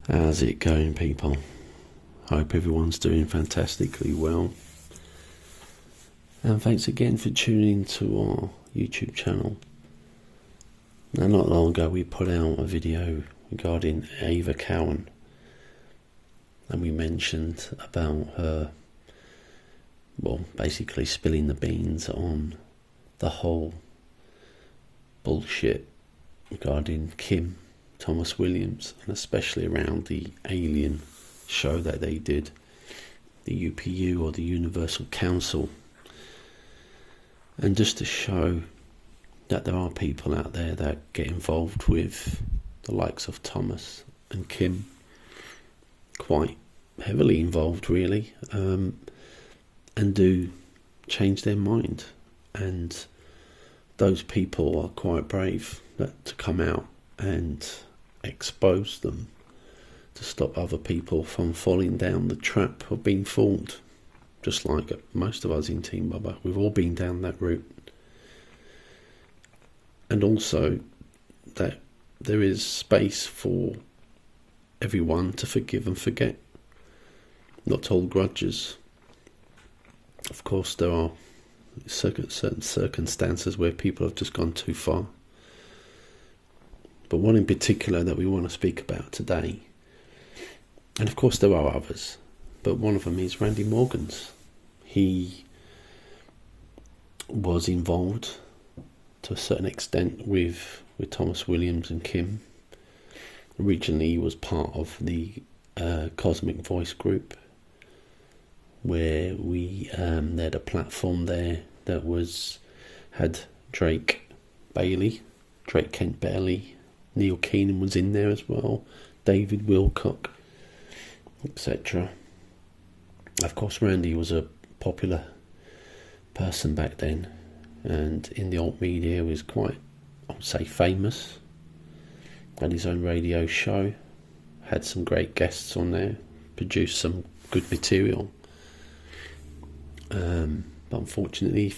How's it going, people? Hope everyone's doing fantastically well. And thanks again for tuning to our YouTube channel. Now, not long ago we put out a video regarding Ava Cowan, and we mentioned about her, basically spilling the beans on the whole bullshit regarding Kim Thomas Williams, and especially around the alien show that they did, the UPU, or the Universal Council. And just to show that there are people out there that get involved with the likes of Thomas and Kim, quite heavily involved really, and do change their mind. And those people are quite brave to come out and expose them, to stop other people from falling down the trap of being fooled. Just like most of us in Team Bubba, we've all been down that route. And also that there is space for everyone to forgive and forget, not to hold grudges. Of course, there are certain circumstances where people have just gone too far. But one in particular that we want to speak about today, and of course there are others, but one of them is Randy Maugans. He was involved to a certain extent with Thomas Williams and Kim. Originally he was part of the Cosmic Voice group, where we had a platform there that had Drake Kent Bailey, Neil Keenan was in there as well, David Wilcock, etc. Of course, Randy was a popular person back then, and in the alt media was quite, I would say, famous. Had his own radio show, had some great guests on there, produced some good material. But unfortunately,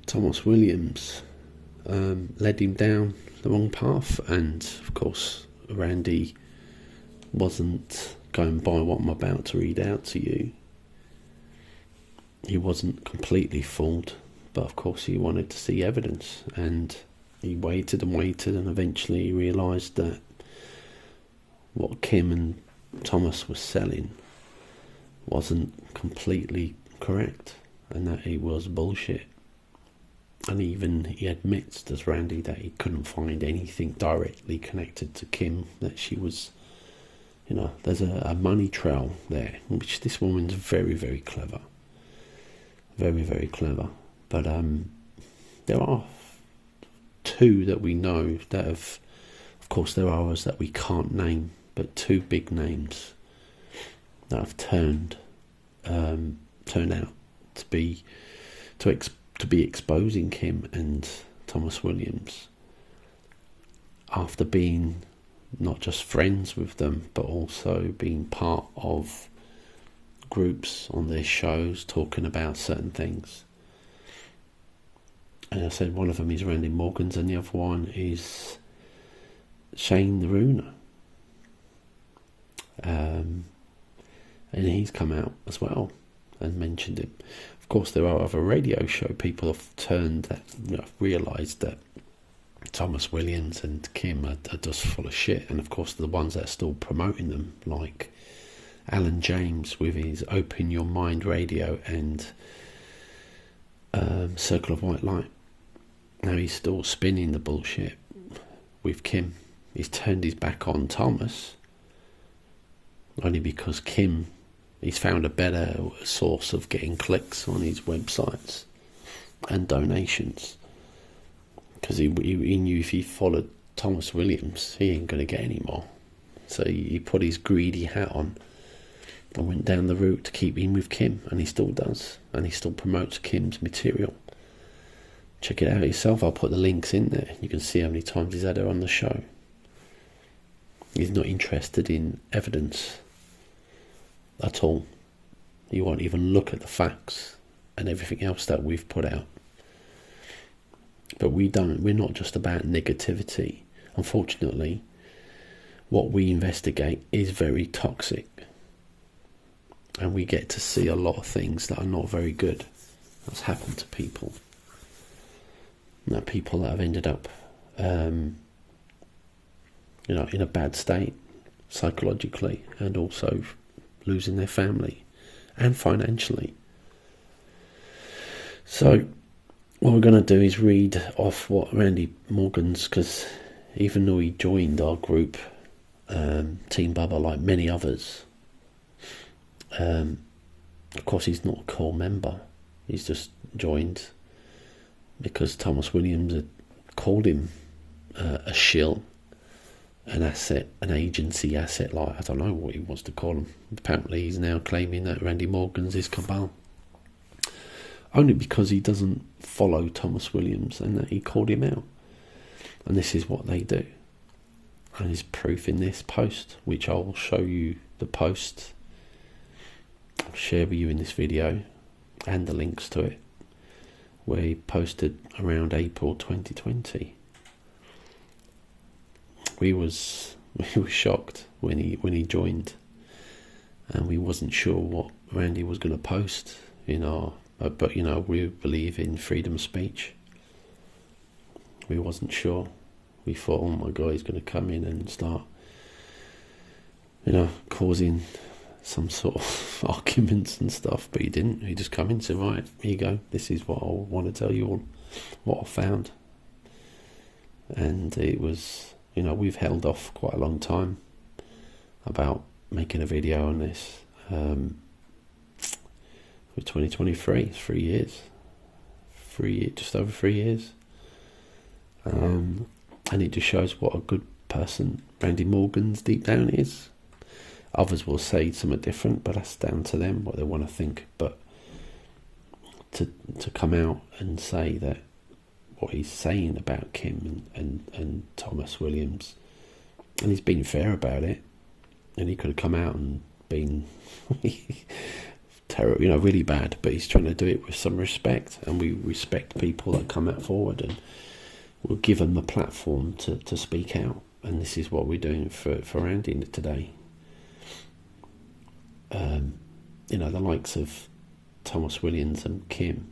Thomas Williams led him down the wrong path, and of course Randy wasn't going by what I'm about to read out to you. He wasn't completely fooled, but of course he wanted to see evidence, and he waited and eventually he realised that what Kim and Thomas were selling wasn't completely correct, and that it was bullshit. And even he admits, does Randy, that he couldn't find anything directly connected to Kim, that she was, there's a money trail there, which this woman's very, very clever. Very, very clever. But there are two that we know that have, of course there are others that we can't name, but two big names that have turned out to be exposing Kim and Thomas Williams after being not just friends with them, but also being part of groups on their shows talking about certain things. And I said one of them is Randy Maugans, and the other one is Shane the Runer. And he's come out as well and mentioned it. Of course, there are other radio show people have realised that Thomas Williams and Kim are just full of shit, and of course the ones that are still promoting them, like Alan James with his Open Your Mind radio and Circle of White Light. Now he's still spinning the bullshit with Kim. He's turned his back on Thomas only because he's found a better source of getting clicks on his websites and donations, because he knew if he followed Thomas Williams he ain't going to get any more. So he put his greedy hat on and went down the route to keep in with Kim, and he still does, and he still promotes Kim's material. Check it out yourself, I'll put the links in there. You can see how many times he's had her on the show. He's not interested in evidence at all. He won't even look at the facts and everything else that we've put out. But we're not just about negativity. Unfortunately, what we investigate is very toxic, and we get to see a lot of things that are not very good that's happened to people. Now, people that have ended up in a bad state psychologically, and also losing their family and financially. So what we're going to do is read off what Randy Maugans, because even though he joined our group, Team Bubba, like many others, of course he's not a core member. He's just joined because Thomas Williams had called him a shill, an asset, an agency asset, like, I don't know what he wants to call him. Apparently he's now claiming that Randy Maugans is cabal, only because he doesn't follow Thomas Williams and that he called him out. And this is what they do. And there's proof in this post, which I will show you the post, I'll share with you in this video, and the links to it, where he posted around April 2020. We was shocked when he joined, and we wasn't sure what Randy was going to post in our. But we believe in freedom of speech. We wasn't sure. We thought, oh my God, he's going to come in and start, causing some sort of arguments and stuff. But he didn't. He just come in and said, right, here you go. This is what I want to tell you all, what I found. And it was, we've held off quite a long time about making a video on this. For 2023, it's 3 years. Just over 3 years. And it just shows what a good person Randy Maugans deep down is. Others will say something different, but that's down to them, what they want to think. But to come out and say that what he's saying about Kim and Thomas Williams, and he's been fair about it, and he could have come out and been terrible, really bad, but he's trying to do it with some respect, and we respect people that come out forward, and we'll give them a platform to speak out. And this is what we're doing for Randy today. The likes of Thomas Williams and Kim,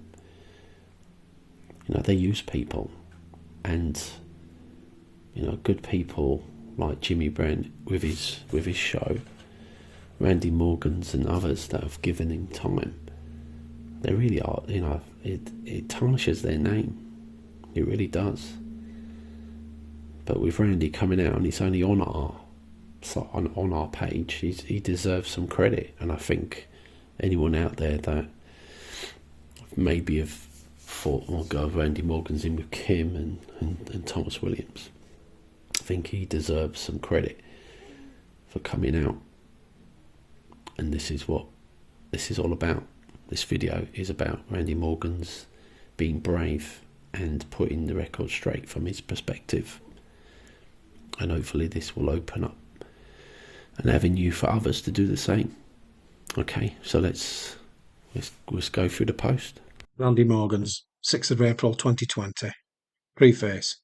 they use people, and good people like Jimmy Brent with his show, Randy Maugans and others that have given him time. They really are, it tarnishes their name. It really does. But with Randy coming out, and it's only on our page, he deserves some credit. And I think anyone out there that maybe have thought, oh God, Randy Maugans in with Kim and Thomas Williams, I think he deserves some credit for coming out. And this is what this is all about. This video is about Randy Maugans being brave and putting the record straight from his perspective. And hopefully this will open up an avenue for others to do the same. Okay, so let's go through the post. Randy Maugans, 6th of April 2020. Preface.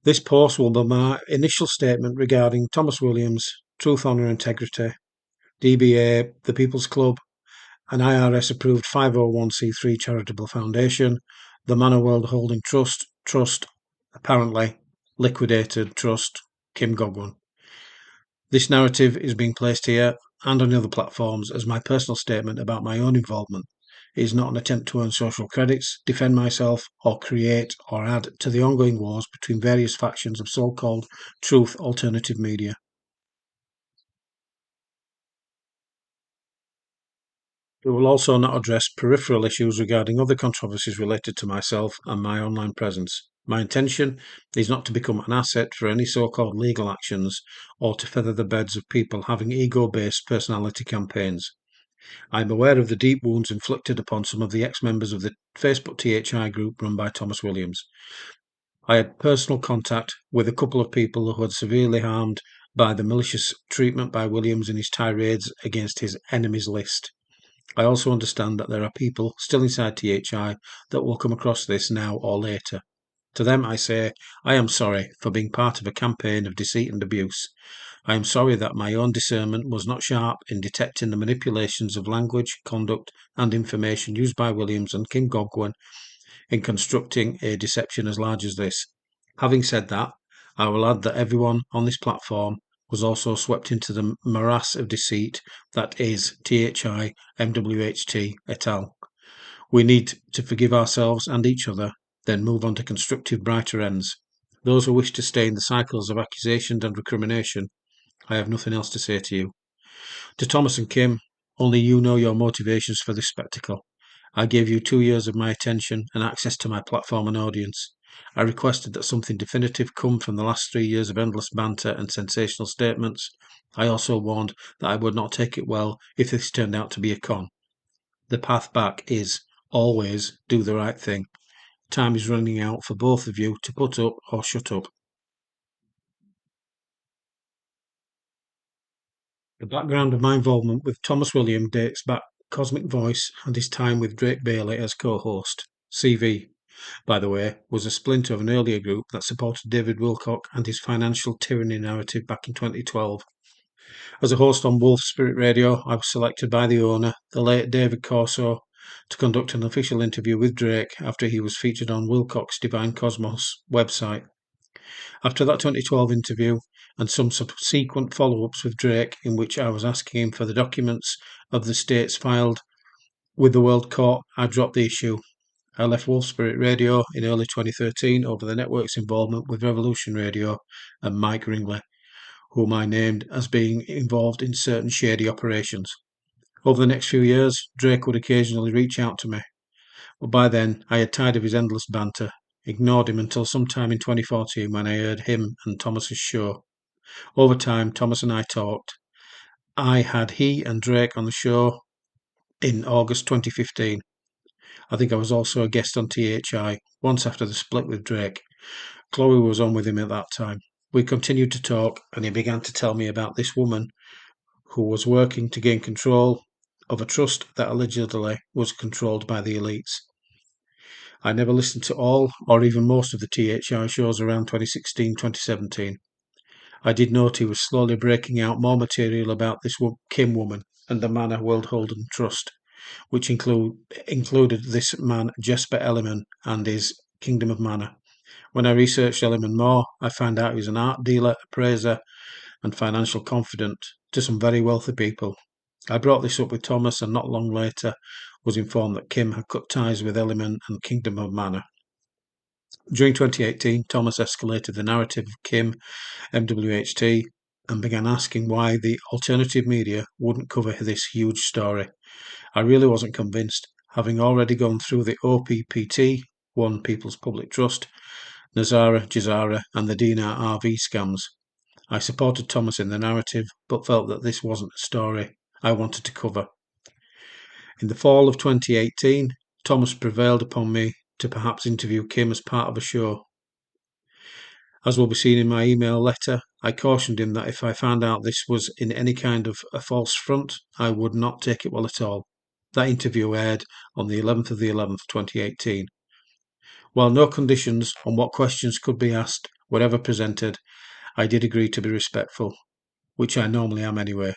This post will be my initial statement regarding Thomas Williams, Truth, Honour, Integrity, DBA, the People's Club, an IRS-approved 501c3 charitable foundation, the Manor World Holding Trust, apparently, liquidated trust, Kim Goguen. This narrative is being placed here and on other platforms as my personal statement about my own involvement. It is not an attempt to earn social credits, defend myself, or create or add to the ongoing wars between various factions of so-called truth alternative media. It will also not address peripheral issues regarding other controversies related to myself and my online presence. My intention is not to become an asset for any so-called legal actions or to feather the beds of people having ego-based personality campaigns. I am aware of the deep wounds inflicted upon some of the ex-members of the Facebook THI group run by Thomas Williams. I had personal contact with a couple of people who had severely harmed by the malicious treatment by Williams in his tirades against his enemies list. I also understand that there are people still inside THI that will come across this now or later. To them I say, I am sorry for being part of a campaign of deceit and abuse. I am sorry that my own discernment was not sharp in detecting the manipulations of language, conduct, and information used by Williams and Kim Goguen in constructing a deception as large as this. Having said that, I will add that everyone on this platform was also swept into the morass of deceit that is THI, MWHT, et al. We need to forgive ourselves and each other, then move on to constructive, brighter ends. Those who wish to stay in the cycles of accusation and recrimination, I have nothing else to say to you. To Thomas and Kim, only you know your motivations for this spectacle. I gave you 2 years of my attention and access to my platform and audience. I requested that something definitive come from the last 3 years of endless banter and sensational statements. I also warned that I would not take it well if this turned out to be a con. The path back is, always, do the right thing. Time is running out for both of you to put up or shut up. The background of my involvement with Thomas Williams dates back Cosmic Voice and his time with Drake Bailey as co-host. CV, by the way, was a splinter of an earlier group that supported David Wilcock and his financial tyranny narrative back in 2012. As a host on Wolf Spirit Radio, I was selected by the owner, the late David Corso, to conduct an official interview with Drake after he was featured on Wilcock's Divine Cosmos website. After that 2012 interview and some subsequent follow-ups with Drake, in which I was asking him for the documents of the states filed with the World Court, I dropped the issue. I left Wolf Spirit Radio in early 2013 over the network's involvement with Revolution Radio and Mike Ringley, whom I named as being involved in certain shady operations. Over the next few years, Drake would occasionally reach out to me, but by then I had tired of his endless banter, ignored him until sometime in 2014 when I heard him and Thomas's show. Over time, Thomas and I talked. I had he and Drake on the show in August 2015. I think I was also a guest on THI once after the split with Drake. Chloe was on with him at that time. We continued to talk, and he began to tell me about this woman who was working to gain control of a trust that allegedly was controlled by the elites. I never listened to all or even most of the THI shows around 2016-2017. I did note he was slowly breaking out more material about this Kim woman and the Manor World Holden Trust, which included this man Jesper Elliman and his Kingdom of Manor. When I researched Elliman more, I found out he was an art dealer, appraiser, and financial confidant to some very wealthy people. I brought this up with Thomas, and not long later was informed that Kim had cut ties with Elliman and Kingdom of Manor. During 2018, Thomas escalated the narrative of Kim, MWHT, and began asking why the alternative media wouldn't cover this huge story. I really wasn't convinced, having already gone through the OPPT, One People's Public Trust, Nazara, Jazara, and the Dinar RV scams. I supported Thomas in the narrative, but felt that this wasn't a story I wanted to cover. In the fall of 2018, Thomas prevailed upon me to perhaps interview Kim as part of a show. As will be seen in my email letter, I cautioned him that if I found out this was in any kind of a false front, I would not take it well at all. That interview aired on the 11th of the 11th, 2018. While no conditions on what questions could be asked were ever presented, I did agree to be respectful, which I normally am anyway,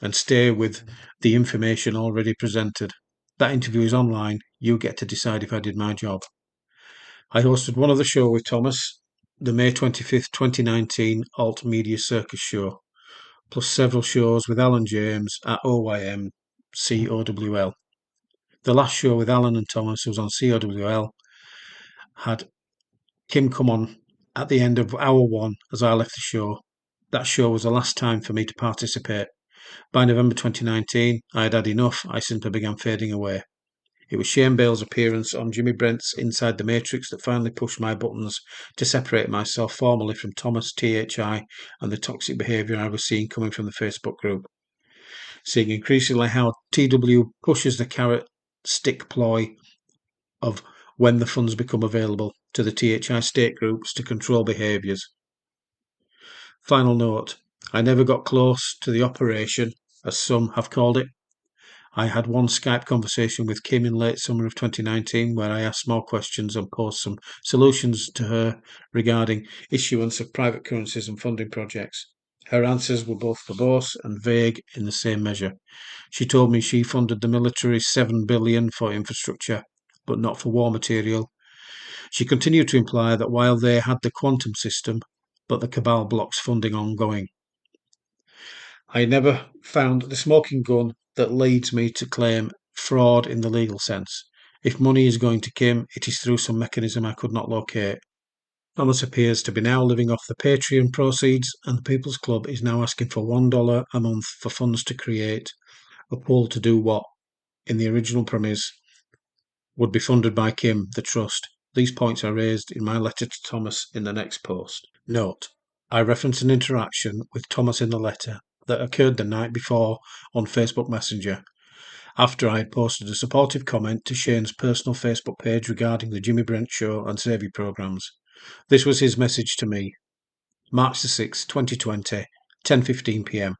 and stay with the information already presented. That interview is online. You get to decide if I did my job. I hosted one of the show with Thomas, the May 25th, 2019 Alt Media Circus show, plus several shows with Alan James at OYM COWL. The last show with Alan and Thomas was on COWL, had Kim come on at the end of hour one as I left the show. That show was the last time for me to participate. By November 2019, I had had enough. I simply began fading away. It was Shane Bale's appearance on Jimmy Brent's Inside the Matrix that finally pushed my buttons to separate myself formally from Thomas, THI, and the toxic behaviour I was seeing coming from the Facebook group. Seeing increasingly how TW pushes the carrot stick ploy of when the funds become available to the THI state groups to control behaviours. Final note, I never got close to the operation, as some have called it. I had one Skype conversation with Kim in late summer of 2019 where I asked more questions and posed some solutions to her regarding issuance of private currencies and funding projects. Her answers were both verbose and vague in the same measure. She told me she funded the military's $7 billion for infrastructure, but not for war material. She continued to imply that while they had the quantum system, but the cabal blocks funding ongoing. I never found the smoking gun that leads me to claim fraud in the legal sense. If money is going to Kim, it is through some mechanism I could not locate. Thomas appears to be now living off the Patreon proceeds, and the People's Club is now asking for $1 a month for funds to create a pool to do what, in the original premise, would be funded by Kim, the trust. These points are raised in my letter to Thomas in the next post. Note: I reference an interaction with Thomas in the letter that occurred the night before on Facebook Messenger, after I had posted a supportive comment to Shane's personal Facebook page regarding the Jimmy Brent Show and Saviour programmes. This was his message to me. March the 6th, 2020, 10:15 p.m.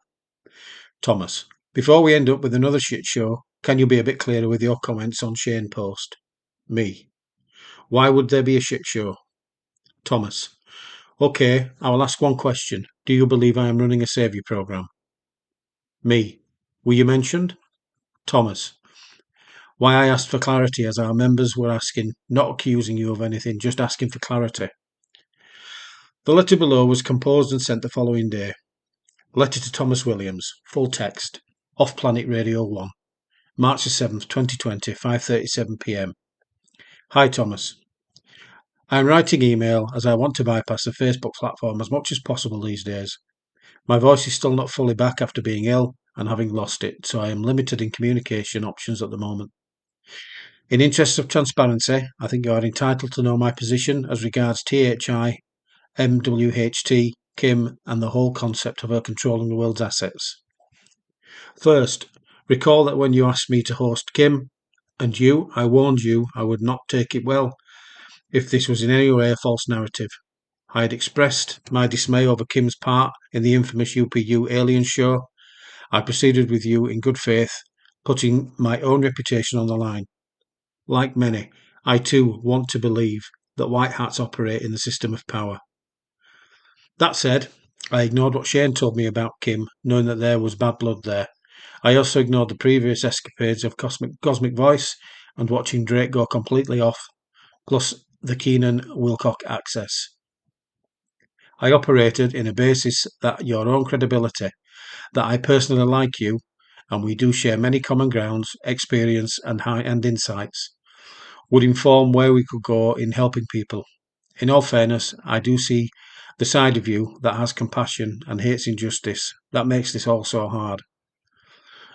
Thomas, before we end up with another shit show, can you be a bit clearer with your comments on Shane post? Me. Why would there be a shit show? Thomas. Okay, I will ask one question. Do you believe I am running a saviour programme? Me. Were you mentioned? Thomas. Why I asked for clarity, as our members were asking, not accusing you of anything, just asking for clarity. The letter below was composed and sent the following day. Letter to Thomas Williams, full text, Off Planet Radio 1, March the 7th, 2020, 5:37 p.m. Hi Thomas. I am writing email as I want to bypass the Facebook platform as much as possible these days. My voice is still not fully back after being ill and having lost it, so I am limited in communication options at the moment. In interest of transparency, I think you are entitled to know my position as regards THI, MWHT, Kim, and the whole concept of her controlling the world's assets. First, recall that when you asked me to host Kim and you, I warned you I would not take it well if this was in any way a false narrative. I had expressed my dismay over Kim's part in the infamous UPU alien show. I proceeded with you in good faith, putting my own reputation on the line. Like many, I too want to believe that white hats operate in the system of power. That said, I ignored what Shane told me about Kim, knowing that there was bad blood there. I also ignored the previous escapades of Cosmic Voice and watching Drake go completely off, plus the Keenan Wilcock access. I operated in a basis that your own credibility, that I personally like you, and we do share many common grounds, experience, and insights, would inform where we could go in helping people. In all fairness, I do see the side of you that has compassion and hates injustice. That makes this all so hard.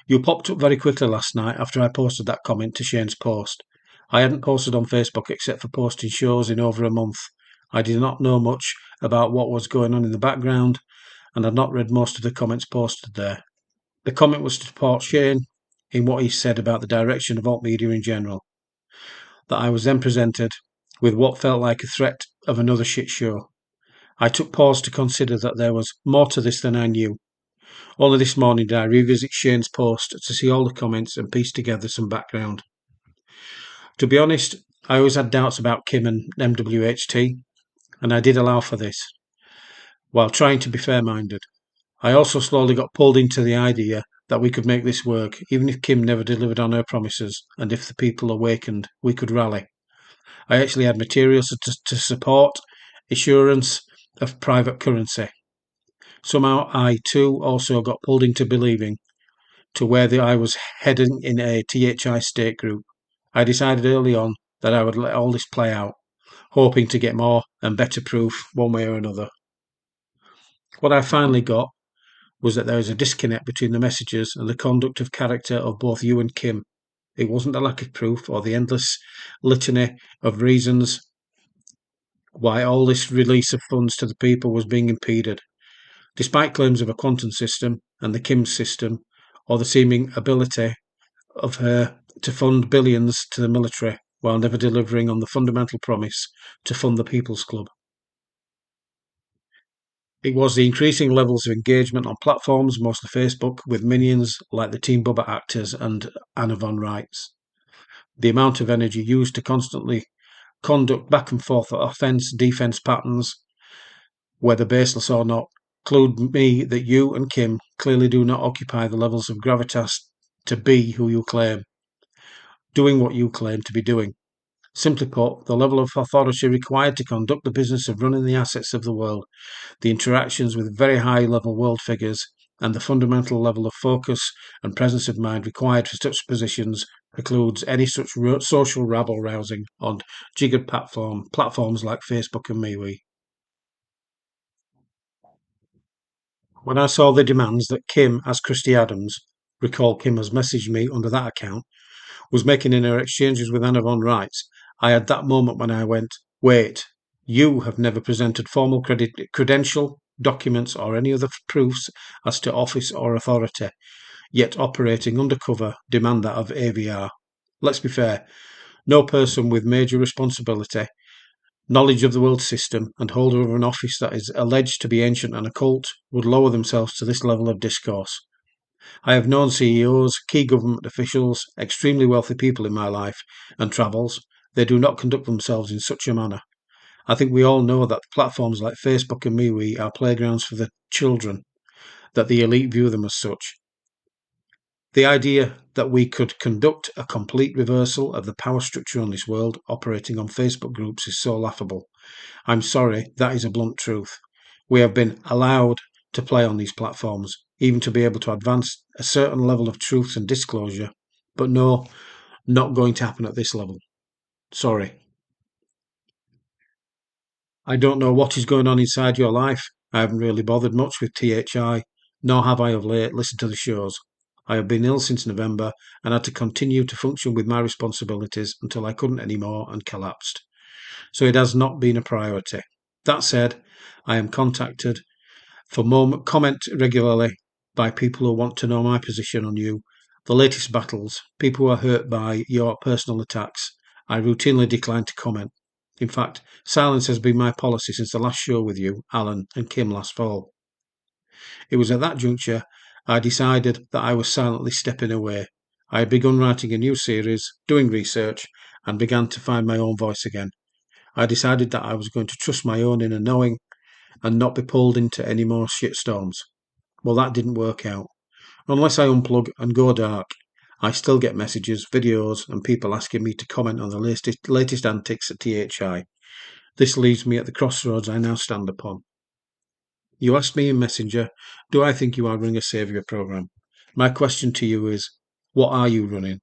You popped up very quickly last night after I posted that comment to Shane's post. I hadn't posted on Facebook except for posting shows in over a month. I did not know much about what was going on in the background, and had not read most of the comments posted there. The comment was to support Shane in what he said about the direction of alt media in general. That I was then presented with what felt like a threat of another shit show. I took pause to consider that there was more to this than I knew. Only this morning did I revisit Shane's post to see all the comments and piece together some background. To be honest, I always had doubts about Kim and MWHT, and I did allow for this, while trying to be fair-minded. I also slowly got pulled into the idea that we could make this work, even if Kim never delivered on her promises, and if the people awakened, we could rally. I actually had materials to support assurance of private currency. Somehow I too also got pulled into believing to where I was heading in a THI state group. I decided early on that I would let all this play out, hoping to get more and better proof one way or another. What I finally got was that there is a disconnect between the messages and the conduct of character of both you and Kim. It wasn't the lack of proof or the endless litany of reasons why all this release of funds to the people was being impeded. Despite claims of a quantum system and the Kim system, or the seeming ability of her to fund billions to the military while never delivering on the fundamental promise to fund the People's Club. It was the increasing levels of engagement on platforms, mostly Facebook, with minions like the Team Bubba actors and Anna von Reitz. The amount of energy used to constantly conduct back and forth offense-defense patterns, whether baseless or not, conclude me that you and Kim clearly do not occupy the levels of gravitas to be who you claim, doing what you claim to be doing. Simply put, the level of authority required to conduct the business of running the assets of the world, the interactions with very high-level world figures, and the fundamental level of focus and presence of mind required for such positions precludes any such social rabble-rousing on jiggered platforms like Facebook and MeWe. When I saw the demands that Kim, as Christy Adams, recall Kim has messaged me under that account, was making in her exchanges with Anna von Reitz, I had that moment when I went, wait, you have never presented formal credential, documents, or any other proofs as to office or authority, yet operating undercover demand that of AVR. Let's be fair, no person with major responsibility, knowledge of the world system, and holder of an office that is alleged to be ancient and occult would lower themselves to this level of discourse. I have known CEOs, key government officials, extremely wealthy people in my life and travels. They do not conduct themselves in such a manner. I think we all know that platforms like Facebook and MeWe are playgrounds for the children, that the elite view them as such. The idea that we could conduct a complete reversal of the power structure on this world operating on Facebook groups is so laughable. I'm sorry, that is a blunt truth. We have been allowed to play on these platforms, even to be able to advance a certain level of truth and disclosure, but no, not going to happen at this level. Sorry. I don't know what is going on inside your life. I haven't really bothered much with THI, nor have I of late listened to the shows. I have been ill since November and had to continue to function with my responsibilities until I couldn't anymore and collapsed. So it has not been a priority. That said, I am contacted for comment regularly by people who want to know my position on you, the latest battles, people who are hurt by your personal attacks. I routinely decline to comment. In fact, silence has been my policy since the last show with you, Alan, and Kim last fall. It was at that juncture I decided that I was silently stepping away. I had begun writing a new series, doing research, and began to find my own voice again. I decided that I was going to trust my own inner knowing and not be pulled into any more shitstorms. Well, that didn't work out. Unless I unplug and go dark, I still get messages, videos, and people asking me to comment on the latest antics at THI. This leaves me at the crossroads I now stand upon. You asked me in Messenger, do I think you are running a saviour program? My question to you is, what are you running?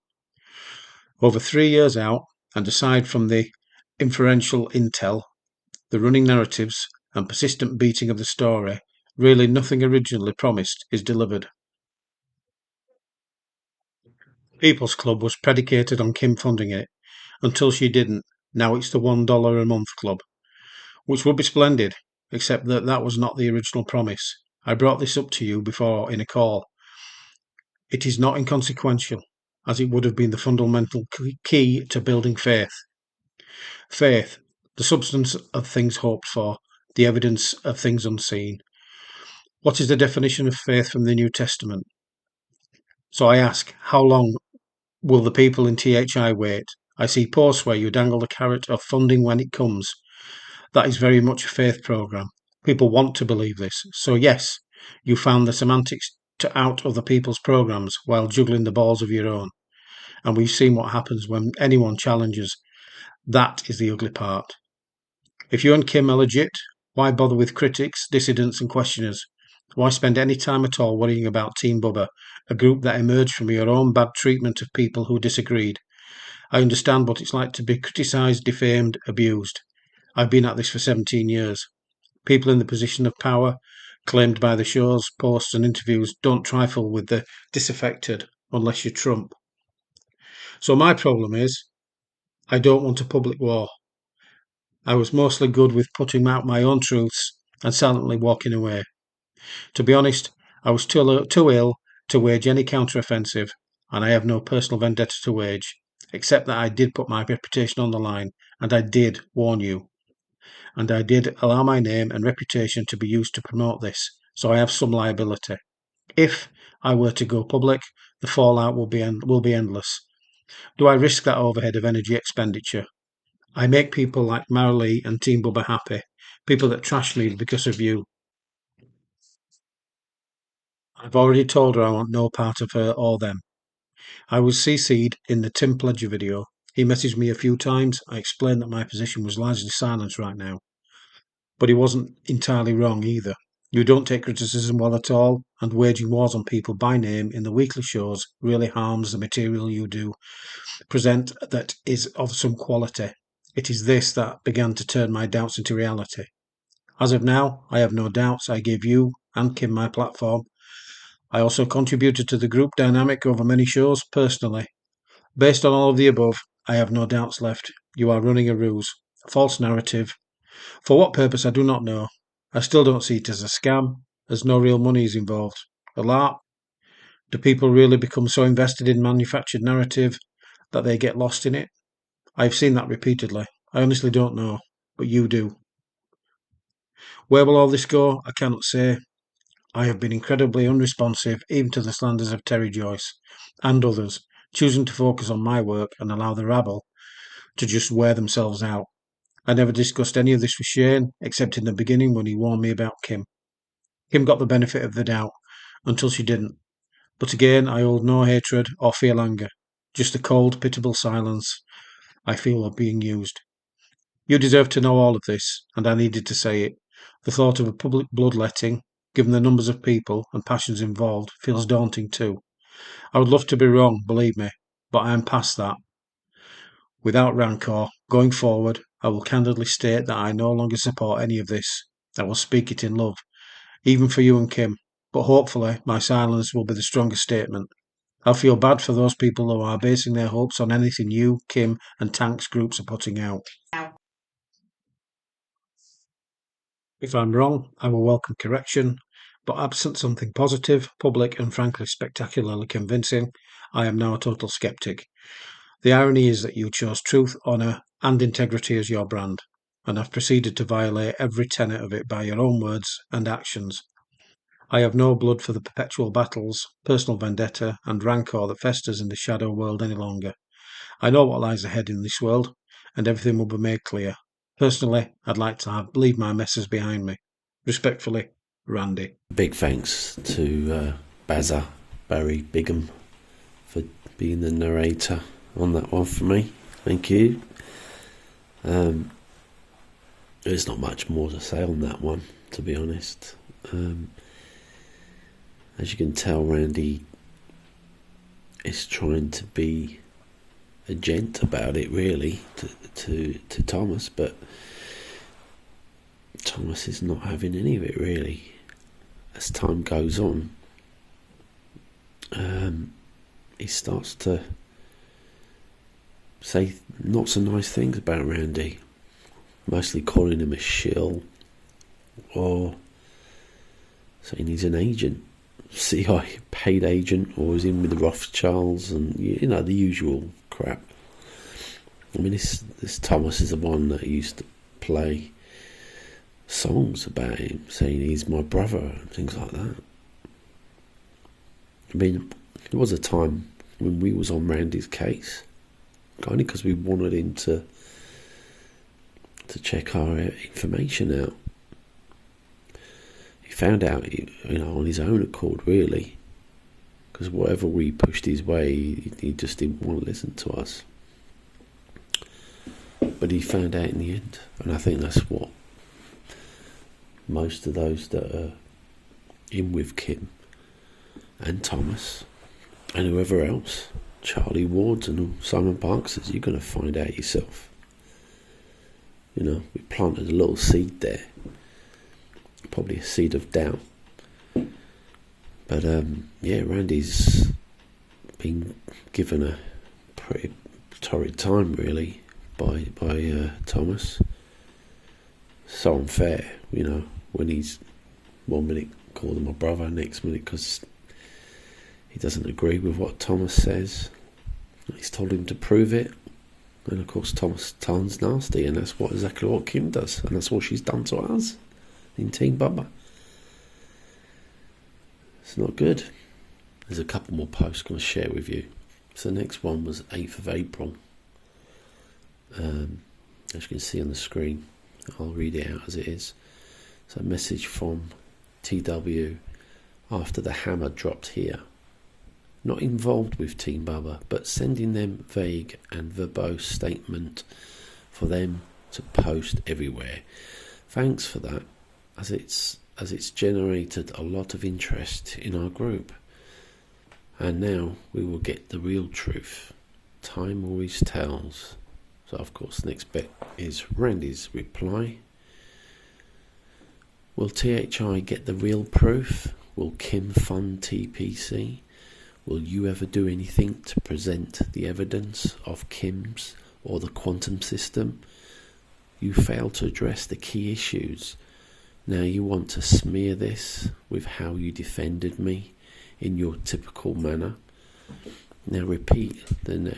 Over 3 years out, and aside from the inferential intel, the running narratives, and persistent beating of the story, really nothing originally promised is delivered. People's Club was predicated on Kim funding it, until she didn't. Now it's the $1 a month club, which would be splendid, except that that was not the original promise. I brought this up to you before in a call. It is not inconsequential, as it would have been the fundamental key to building faith. Faith, the substance of things hoped for, the evidence of things unseen. What is the definition of faith from the New Testament? So I ask, how long will the people in THI wait? I see posts where you dangle the carrot of funding when it comes. That is very much a faith program. People want to believe this. So yes, you found the semantics out of the people's programs while juggling the balls of your own. And we've seen what happens when anyone challenges. That is the ugly part. If you and Kim are legit, why bother with critics, dissidents, and questioners? Why spend any time at all worrying about Team Bubba, a group that emerged from your own bad treatment of people who disagreed? I understand what it's like to be criticised, defamed, abused. I've been at this for 17 years. People in the position of power, claimed by the shows, posts, and interviews, don't trifle with the disaffected unless you're Trump. So my problem is, I don't want a public war. I was mostly good with putting out my own truths and silently walking away. To be honest, I was too ill to wage any counter-offensive, and I have no personal vendetta to wage, except that I did put my reputation on the line, and I did warn you. And I did allow my name and reputation to be used to promote this, so I have some liability. If I were to go public, the fallout will be endless. Do I risk that overhead of energy expenditure? I make people like Marilee and Team Bubba happy, people that trash me because of you. I've already told her I want no part of her or them. I was CC'd in the Tim Pledger video. He messaged me a few times. I explained that my position was largely silence right now. But he wasn't entirely wrong either. You don't take criticism well at all, and waging wars on people by name in the weekly shows really harms the material you do present that is of some quality. It is this that began to turn my doubts into reality. As of now, I have no doubts. I gave you and Kim my platform. I also contributed to the group dynamic over many shows personally. Based on all of the above, I have no doubts left. You are running a ruse, a false narrative. For what purpose, I do not know. I still don't see it as a scam, as no real money is involved. A LARP? Do people really become so invested in manufactured narrative that they get lost in it? I've seen that repeatedly. I honestly don't know, but you do. Where will all this go? I cannot say. I have been incredibly unresponsive, even to the slanders of Terry Joyce and others, choosing to focus on my work and allow the rabble to just wear themselves out. I never discussed any of this with Shane, except in the beginning when he warned me about Kim. Kim got the benefit of the doubt, until she didn't. But again, I hold no hatred or feel anger, just a cold, pitiable silence I feel of being used. You deserve to know all of this, and I needed to say it. The thought of a public bloodletting, given the numbers of people and passions involved, feels daunting too. I would love to be wrong, believe me, but I am past that. Without rancour, going forward, I will candidly state that I no longer support any of this. I will speak it in love, even for you and Kim, but hopefully my silence will be the strongest statement. I feel bad for those people who are basing their hopes on anything you, Kim, and Tank's groups are putting out. If I'm wrong, I will welcome correction, but absent something positive, public, and frankly spectacularly convincing, I am now a total skeptic. The irony is that you chose truth, honour, and integrity as your brand, and have proceeded to violate every tenet of it by your own words and actions. I have no blood for the perpetual battles, personal vendetta, and rancour that festers in the shadow world any longer. I know what lies ahead in this world, and everything will be made clear. Personally, I'd like to leave my messes behind me. Respectfully, Randy. Big thanks to Barry Bigham, for being the narrator on that one for me. Thank you. There's not much more to say on that one, to be honest. As you can tell, Randy is trying to be a gent about it, really, to Thomas, but Thomas is not having any of it, really. As time goes on, he starts to say not so nice things about Randy, mostly calling him a shill, or saying he's an agent, CIA paid agent, or is in with the Rothschilds, and the usual crap. I mean, this Thomas is the one that used to play songs about him, saying he's my brother and things like that. I mean, there was a time when we was on Randy's case, only because we wanted him to check our information out. He found out, on his own accord, really, because whatever we pushed his way, he just didn't want to listen to us. But he found out in the end, and I think that's what most of those that are in with Kim and Thomas and whoever else, Charlie Wards and Simon Parkses, you're going to find out yourself. We planted a little seed there, probably a seed of doubt. But Randy's been given a pretty torrid time, really, by Thomas. So unfair, when he's 1 minute called him my brother, next minute because he doesn't agree with what Thomas says. He's told him to prove it, and of course Thomas turns nasty, and that's exactly what Kim does, and that's what she's done to us in Team Bubba. It's not good. There's a couple more posts I'm going to share with you. So the next one was 8th of April. As you can see on the screen, I'll read it out as it is. So a message from TW after the hammer dropped here. Not involved with Team Bubba, but sending them vague and verbose statement for them to post everywhere. Thanks for that, as it's generated a lot of interest in our group. And now we will get the real truth. Time always tells. So of course the next bit is Randy's reply. Will THI get the real proof? Will Kim fund TPC? Will you ever do anything to present the evidence of Kim's or the quantum system? You failed to address the key issues. Now you want to smear this with how you defended me in your typical manner. Now repeat the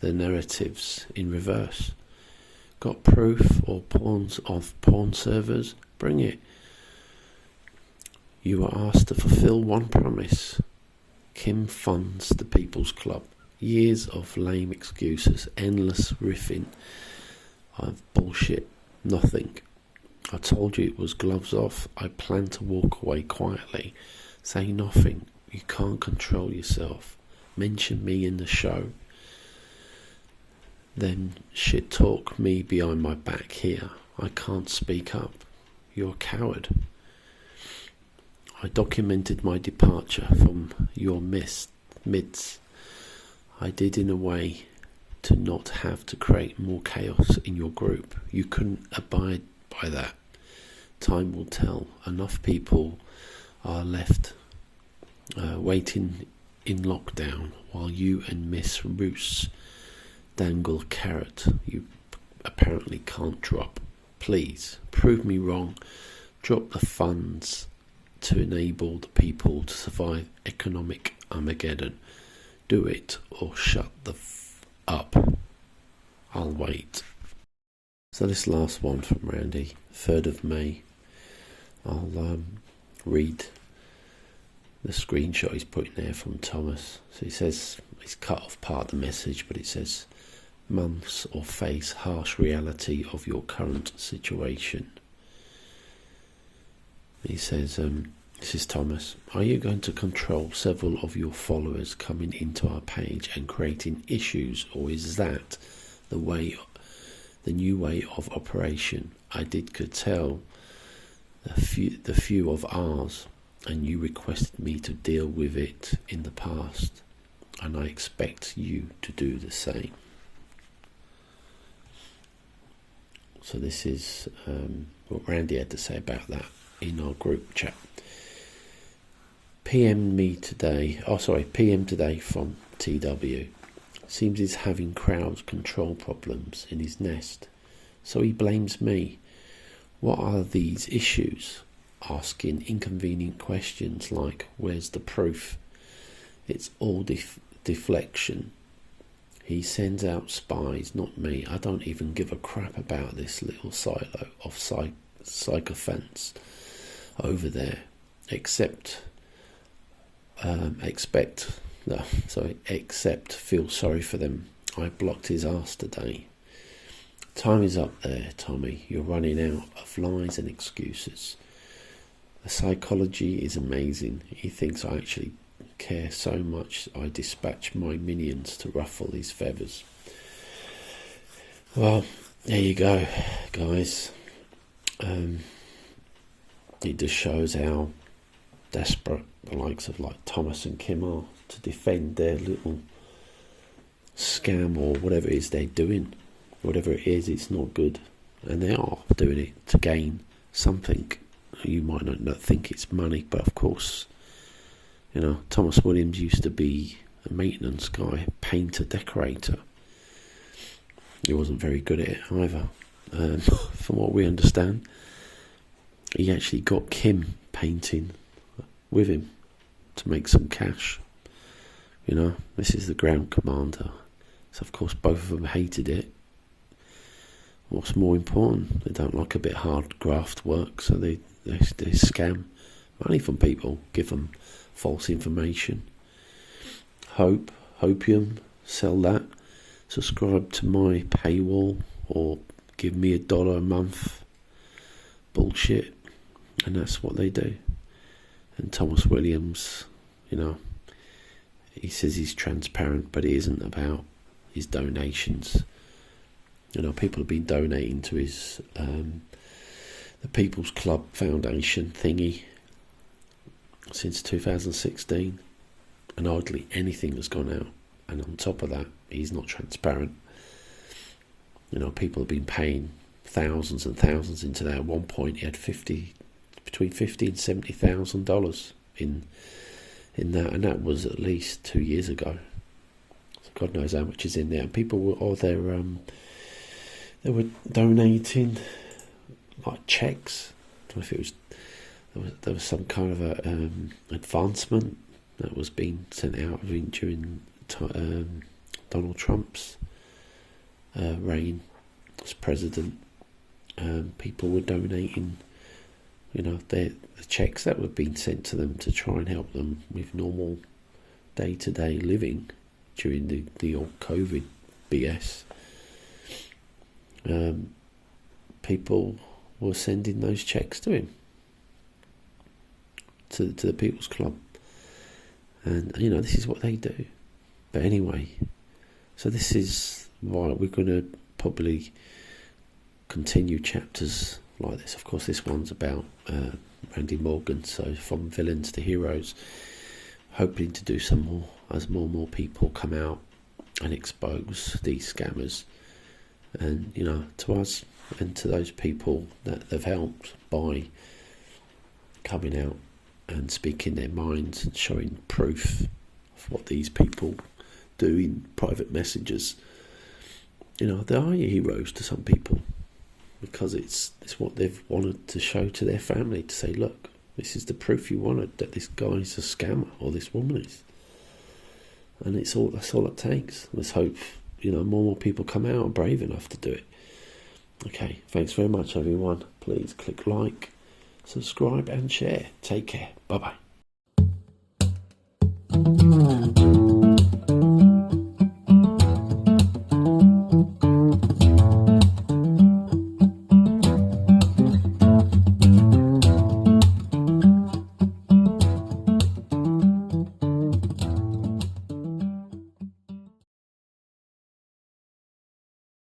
narratives in reverse. Got proof or pawns of porn servers? Bring it. You were asked to fulfill one promise. Kim funds the People's Club. Years of lame excuses, endless riffing of bullshit, nothing. I told you it was gloves off. I planned to walk away quietly. Say nothing. You can't control yourself. Mention me in the show. Then shit talk me behind my back here. I can't speak up. You're a coward. I documented my departure from your midst. I did in a way to not have to create more chaos in your group. You couldn't abide by that. Time will tell. Enough people are left waiting in lockdown while you and Miss Roos dangle a carrot you apparently can't drop. Please, prove me wrong. Drop the funds to enable the people to survive economic Armageddon. Do it or shut the up. I'll wait. So this last one from Randy, 3rd of May. I'll read the screenshot he's putting there from Thomas. So he says, he's cut off part of the message, but it says, months or face harsh reality of your current situation. He says, this is Thomas. Are you going to control several of your followers coming into our page and creating issues, or is that the new way of operation? I did curtail the few of ours, and you requested me to deal with it in the past, and I expect you to do the same. So this is what Randy had to say about that in our group chat. PM today from TW. Seems he's having crowd control problems in his nest, so he blames me. What are these issues? Asking inconvenient questions like, where's the proof? It's all deflection. He sends out spies, not me. I don't even give a crap about this little silo of sycophants over there, except feel sorry for them. I blocked his ass today. Time is up there, Tommy. You're running out of lies and excuses. The psychology is amazing. He thinks I actually care so much I dispatch my minions to ruffle his feathers. Well, there you go, guys. It just shows how desperate the likes of like Thomas and Kim are to defend their little scam or whatever it is they're doing. Whatever it is, it's not good, and they are doing it to gain something. You might not think it's money, but of course, you know, Thomas Williams used to be a maintenance guy, painter, decorator. He wasn't very good at it either. From what we understand, he actually got Kim painting with him to make some cash. You know, this is the ground commander. So of course both of them hated it. What's more important, they don't like a bit hard graft work, so they scam money from people, give them false information. Hopium, sell that, subscribe to my paywall, or give me $1 a month. Bullshit. And that's what they do. And Thomas Williams, he says he's transparent, but it isn't about his donations. People have been donating to his the People's Club Foundation thingy since 2016, and hardly anything has gone out. And on top of that, he's not transparent. People have been paying thousands and thousands into that. At one point, he had between $50,000 and $70,000 in that, and that was at least 2 years ago. So God knows how much is in there. And people were, they were donating like checks. I don't know if it was there was some kind of a advancement that was being sent out during Donald Trump's reign as president. People were donating, the checks that were being sent to them to try and help them with normal day-to-day living during the old COVID BS. People were sending those checks to him, to the People's Club, and this is what they do. But anyway, so this is why we're going to probably continue chapters like this. Of course, this one's about Randy Maugans, so from villains to heroes, hoping to do some more as more and more people come out and expose these scammers, and to us and to those people that they've helped by coming out and speaking their minds and showing proof of what these people do in private messages. They are heroes to some people, because it's what they've wanted to show to their family, to say, look, this is the proof you wanted, that this guy's a scammer, or this woman is. And that's all it takes. Let's hope more and more people come out and brave enough to do it. Okay, thanks very much, everyone. Please click like, subscribe and share. Take care. Bye-bye.